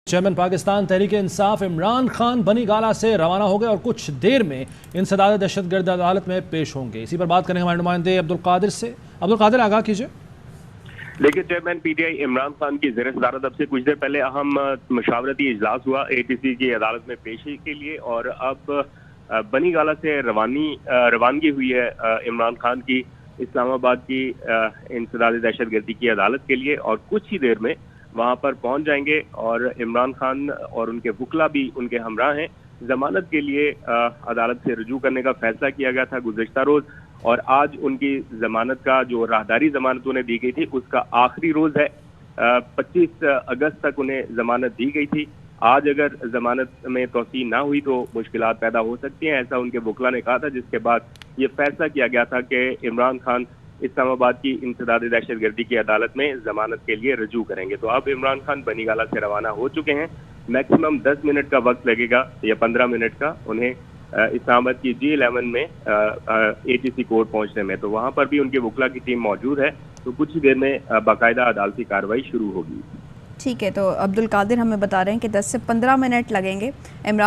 Chairman Pakistan Tehreek Insaf Imran Khan बनी गाला से रवाना हो गए और कुछ देर में इंसदाद दहशतगर्द अदालत में पेश होंगे। इसी पर बात करेंगे हमारे नुमाइंदे अब्दुल कादिर से। अब्दुल कादिर, आगाह कीजिए। देखिए, चेयरमैन पीटीआई इमरान खान की ज़ेर सदारत अब से कुछ देर पहले अहम मशावरती इजलास हुआ एटीसी की अदालत में पेशी के लिए, और अब बनी गाला से रवानगी हुई है इमरान खान की इस्लामाबाद की इंसदाद दहशतगर्दी की अदालत के लिए, और कुछ ही देर में वहां पर पहुंच जाएंगे। और इमरान खान और उनके वकला भी उनके हमरा हैं। जमानत के लिए अदालत से रुजू करने का फैसला किया गया था गुज़िश्ता रोज, और आज उनकी जमानत का जो राहदारी जमानत उन्हें दी गई थी उसका आखिरी रोज है। 25 अगस्त तक उन्हें जमानत दी गई थी। आज अगर जमानत में तोसी ना हुई तो मुश्किलात पैदा हो सकती हैं, ऐसा उनके वकला ने कहा था, जिसके बाद ये फैसला किया गया था कि इमरान खान इस्लामाबाद की इंसदाद दहशतगर्दी की अदालत में जमानत के लिए रजू करेंगे। तो अब इमरान खान बनी गाला से रवाना हो चुके हैं। मैक्सिमम 10 मिनट का वक्त लगेगा या 15 मिनट का उन्हें इस्लामाबाद की G11 में एटीसी कोर्ट पहुंचने में। तो वहां पर भी उनके वकला की टीम मौजूद है। तो कुछ ही देर में बाकायदा अदालती कार्रवाई शुरू होगी। ठीक है, तो अब्दुल कादिर हमें बता रहे हैं कि 10 से 15 मिनट लगेंगे इमरान